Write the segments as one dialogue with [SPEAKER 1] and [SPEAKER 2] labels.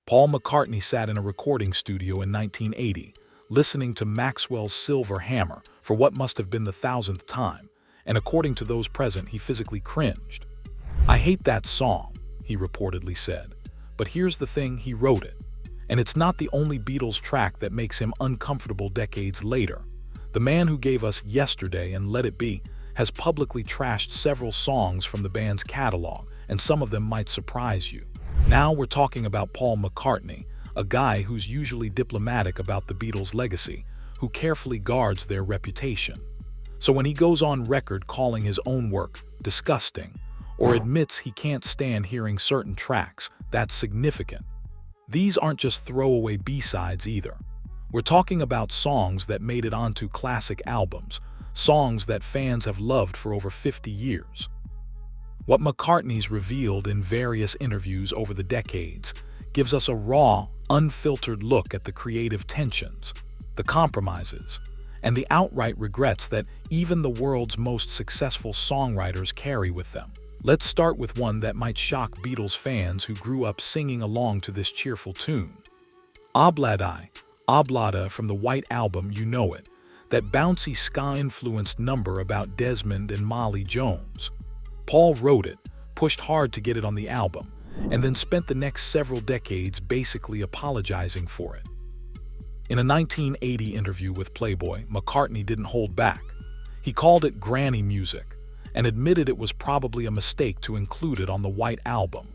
[SPEAKER 1] Paul McCartney sat in a recording studio in 1980, listening to Maxwell's Silver Hammer for what must have been the 1,000th time, and according to those present, he physically cringed. "I hate that song," he reportedly said. But here's the thing, he wrote it. And it's not the only Beatles track that makes him uncomfortable decades later. The man who gave us Yesterday and Let It Be has publicly trashed several songs from the band's catalog, and some of them might surprise you. Now we're talking about Paul McCartney, a guy who's usually diplomatic about the Beatles' legacy, who carefully guards their reputation. So when he goes on record calling his own work disgusting, or admits he can't stand hearing certain tracks, that's significant. These aren't just throwaway B-sides either. We're talking about songs that made it onto classic albums, songs that fans have loved for over 50 years. What McCartney's revealed in various interviews over the decades gives us a raw, unfiltered look at the creative tensions, the compromises, and the outright regrets that even the world's most successful songwriters carry with them. Let's start with one that might shock Beatles fans who grew up singing along to this cheerful tune. Obladi, Oblada from the White Album, You Know It, that bouncy ska-influenced number about Desmond and Molly Jones. Paul wrote it, pushed hard to get it on the album, and then spent the next several decades basically apologizing for it. In a 1980 interview with Playboy, McCartney didn't hold back. He called it granny music, and admitted it was probably a mistake to include it on the White Album.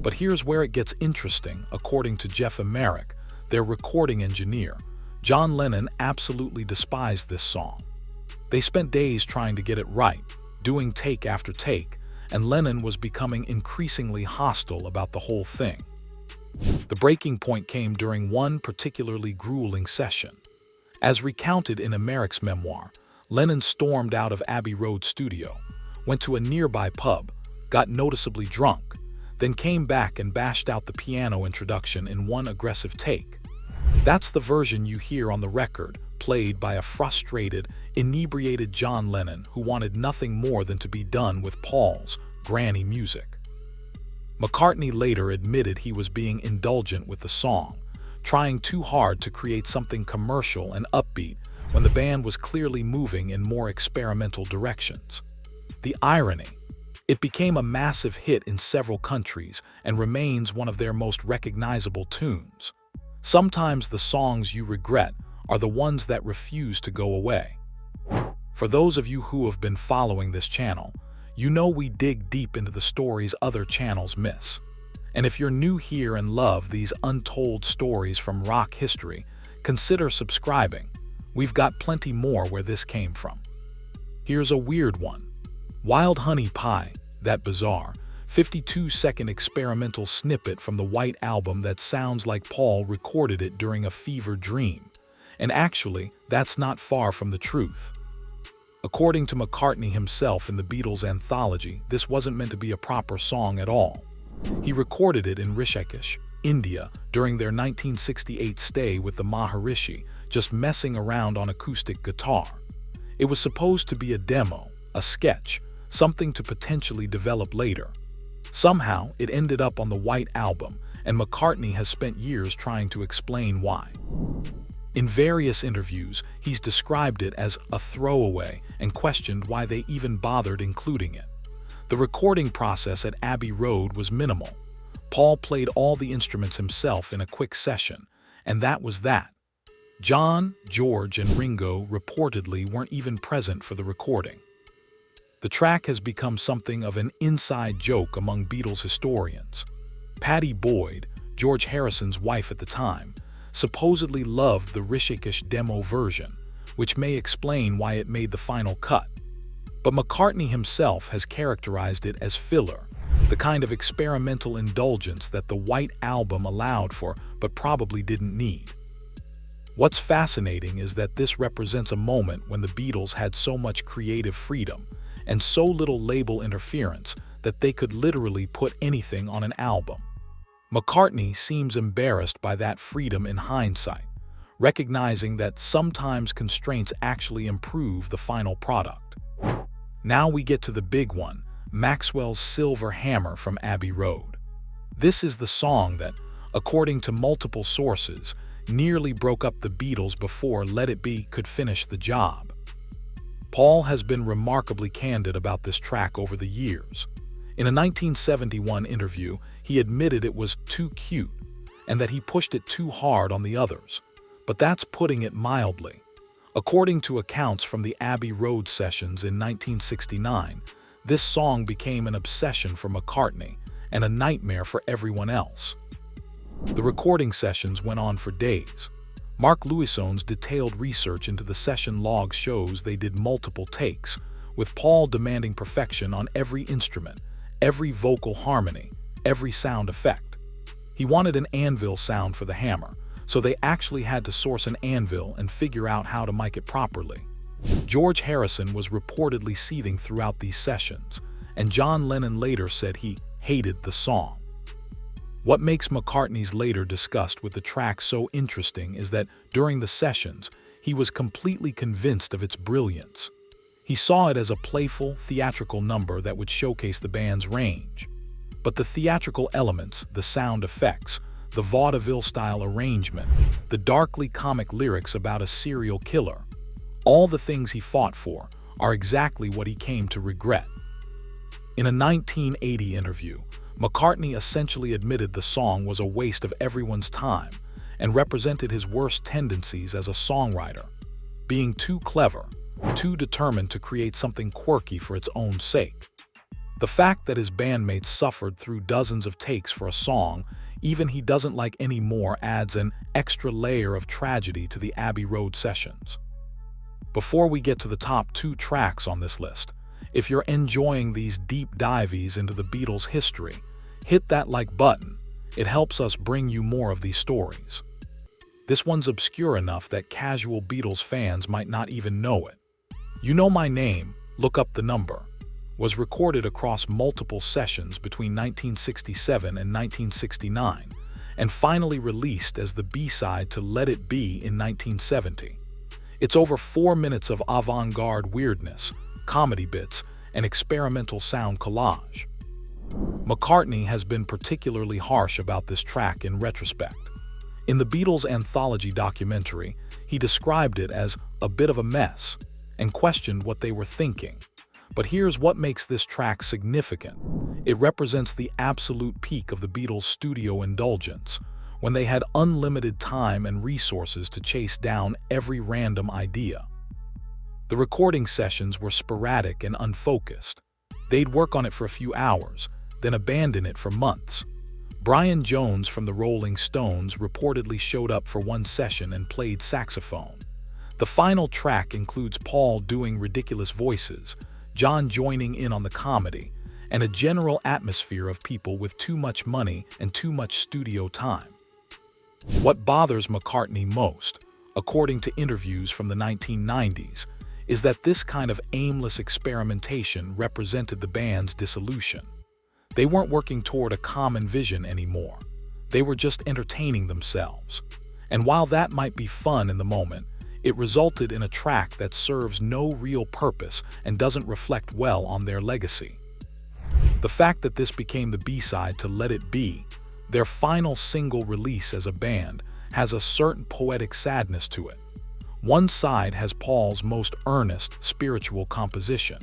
[SPEAKER 1] But here's where it gets interesting. According to Jeff Emerick, their recording engineer, John Lennon absolutely despised this song. They spent days trying to get it right, doing take after take, and Lennon was becoming increasingly hostile about the whole thing. The breaking point came during one particularly grueling session. As recounted in Emerick's memoir, Lennon stormed out of Abbey Road studio, went to a nearby pub, got noticeably drunk, then came back and bashed out the piano introduction in one aggressive take. That's the version you hear on the record, played by a frustrated, inebriated John Lennon who wanted nothing more than to be done with Paul's granny music. McCartney later admitted he was being indulgent with the song, trying too hard to create something commercial and upbeat when the band was clearly moving in more experimental directions. The irony: it became a massive hit in several countries and remains one of their most recognizable tunes. Sometimes the songs you regret are the ones that refuse to go away. For those of you who have been following this channel, you know we dig deep into the stories other channels miss. And if you're new here and love these untold stories from rock history, consider subscribing. We've got plenty more where this came from. Here's a weird one. Wild Honey Pie, that bizarre, 52-second experimental snippet from the White Album that sounds like Paul recorded it during a fever dream. And actually, that's not far from the truth. According to McCartney himself in the Beatles anthology, this wasn't meant to be a proper song at all. He recorded it in Rishikesh, India, during their 1968 stay with the Maharishi, just messing around on acoustic guitar. It was supposed to be a demo, a sketch, something to potentially develop later. Somehow, it ended up on the White Album, and McCartney has spent years trying to explain why. In various interviews, he's described it as a throwaway and questioned why they even bothered including it. The recording process at Abbey Road was minimal. Paul played all the instruments himself in a quick session, and that was that. John, George, and Ringo reportedly weren't even present for the recording. The track has become something of an inside joke among Beatles historians. Pattie Boyd, George Harrison's wife at the time, supposedly loved the Rishikesh demo version, which may explain why it made the final cut. But McCartney himself has characterized it as filler, the kind of experimental indulgence that the White Album allowed for but probably didn't need. What's fascinating is that this represents a moment when the Beatles had so much creative freedom and so little label interference that they could literally put anything on an album. McCartney seems embarrassed by that freedom in hindsight, recognizing that sometimes constraints actually improve the final product. Now we get to the big one, Maxwell's Silver Hammer from Abbey Road. This is the song that, according to multiple sources, nearly broke up the Beatles before Let It Be could finish the job. Paul has been remarkably candid about this track over the years. In a 1971 interview, he admitted it was too cute and that he pushed it too hard on the others. But that's putting it mildly. According to accounts from the Abbey Road sessions in 1969, this song became an obsession for McCartney and a nightmare for everyone else. The recording sessions went on for days. Mark Lewisohn's detailed research into the session logs shows they did multiple takes, with Paul demanding perfection on every instrument, every vocal harmony, every sound effect. He wanted an anvil sound for the hammer, so they actually had to source an anvil and figure out how to mic it properly. George Harrison was reportedly seething throughout these sessions, and John Lennon later said he hated the song. What makes McCartney's later disgust with the track so interesting is that during the sessions, he was completely convinced of its brilliance. He saw it as a playful, theatrical number that would showcase the band's range. But the theatrical elements, the sound effects, the vaudeville-style arrangement, the darkly comic lyrics about a serial killer, all the things he fought for, are exactly what he came to regret. In a 1980 interview, McCartney essentially admitted the song was a waste of everyone's time and represented his worst tendencies as a songwriter, being too clever, too determined to create something quirky for its own sake. The fact that his bandmates suffered through dozens of takes for a song even he doesn't like anymore adds an extra layer of tragedy to the Abbey Road sessions. Before we get to the top 2 tracks on this list, if you're enjoying these deep dives into the Beatles' history, hit that like button. It helps us bring you more of these stories. This one's obscure enough that casual Beatles fans might not even know it. You Know My Name, Look Up the Number, was recorded across multiple sessions between 1967 and 1969, and finally released as the B-side to Let It Be in 1970. It's over 4 minutes of avant-garde weirdness, comedy bits, and experimental sound collage. McCartney has been particularly harsh about this track in retrospect. In the Beatles anthology documentary, he described it as a bit of a mess and questioned what they were thinking. But here's what makes this track significant. It represents the absolute peak of the Beatles' studio indulgence, when they had unlimited time and resources to chase down every random idea. The recording sessions were sporadic and unfocused. They'd work on it for a few hours, then abandon it for months. Brian Jones from the Rolling Stones reportedly showed up for one session and played saxophone. The final track includes Paul doing ridiculous voices, John joining in on the comedy, and a general atmosphere of people with too much money and too much studio time. What bothers McCartney most, according to interviews from the 1990s, is that this kind of aimless experimentation represented the band's dissolution. They weren't working toward a common vision anymore. They were just entertaining themselves. And while that might be fun in the moment, it resulted in a track that serves no real purpose and doesn't reflect well on their legacy. The fact that this became the B-side to Let It Be, their final single release as a band, has a certain poetic sadness to it. One side has Paul's most earnest, spiritual composition.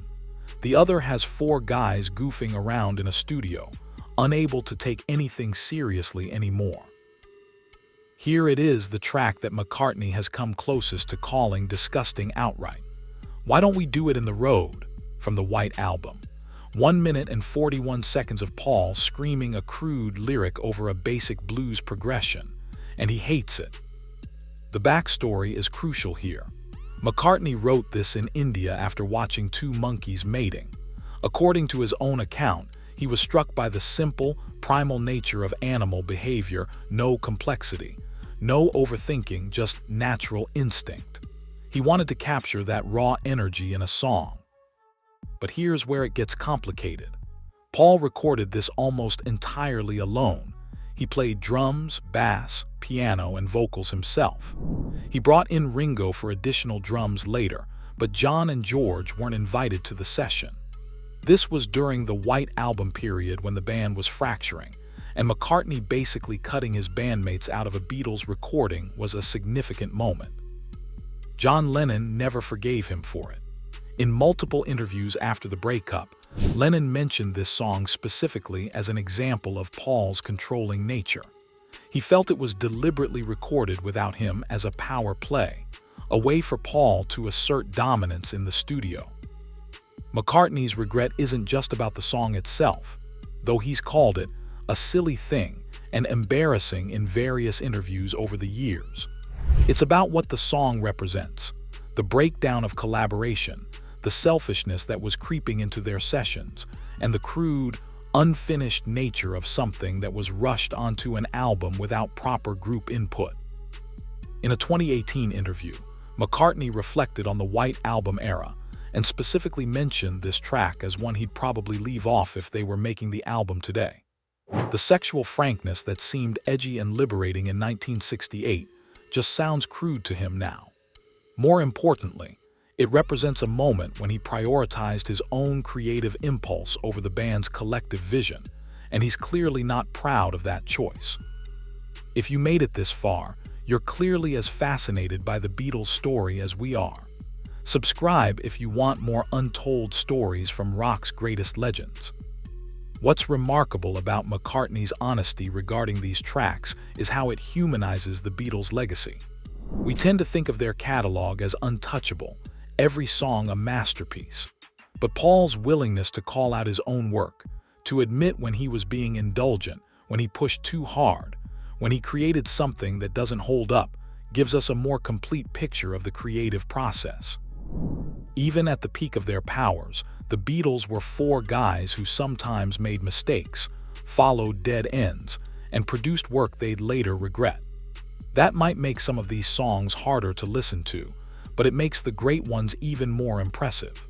[SPEAKER 1] The other has 4 guys goofing around in a studio, unable to take anything seriously anymore. Here it is, the track that McCartney has come closest to calling disgusting outright. Why Don't We Do It in the Road, from the White Album. 1 minute and 41 seconds of Paul screaming a crude lyric over a basic blues progression, and he hates it. The backstory is crucial here. McCartney wrote this in India after watching 2 monkeys mating. According to his own account, he was struck by the simple, primal nature of animal behavior, no complexity, no overthinking, just natural instinct. He wanted to capture that raw energy in a song. But here's where it gets complicated. Paul recorded this almost entirely alone. He played drums, bass, piano, and vocals himself. He brought in Ringo for additional drums later, but John and George weren't invited to the session. This was during the White Album period when the band was fracturing, and McCartney basically cutting his bandmates out of a Beatles recording was a significant moment. John Lennon never forgave him for it. In multiple interviews after the breakup, Lennon mentioned this song specifically as an example of Paul's controlling nature. He felt it was deliberately recorded without him as a power play, a way for Paul to assert dominance in the studio. McCartney's regret isn't just about the song itself, though he's called it a silly thing and embarrassing in various interviews over the years. It's about what the song represents, the breakdown of collaboration, the selfishness that was creeping into their sessions, and the crude, unfinished nature of something that was rushed onto an album without proper group input. In a 2018 interview, McCartney reflected on the White Album era and specifically mentioned this track as one he'd probably leave off if they were making the album today. The sexual frankness that seemed edgy and liberating in 1968 just sounds crude to him now. More importantly, it represents a moment when he prioritized his own creative impulse over the band's collective vision, and he's clearly not proud of that choice. If you made it this far, you're clearly as fascinated by the Beatles' story as we are. Subscribe if you want more untold stories from rock's greatest legends. What's remarkable about McCartney's honesty regarding these tracks is how it humanizes the Beatles' legacy. We tend to think of their catalog as untouchable, every song a masterpiece. But Paul's willingness to call out his own work, to admit when he was being indulgent, when he pushed too hard, when he created something that doesn't hold up, gives us a more complete picture of the creative process. Even at the peak of their powers, the Beatles were four guys who sometimes made mistakes, followed dead ends, and produced work they'd later regret. That might make some of these songs harder to listen to, but it makes the great ones even more impressive.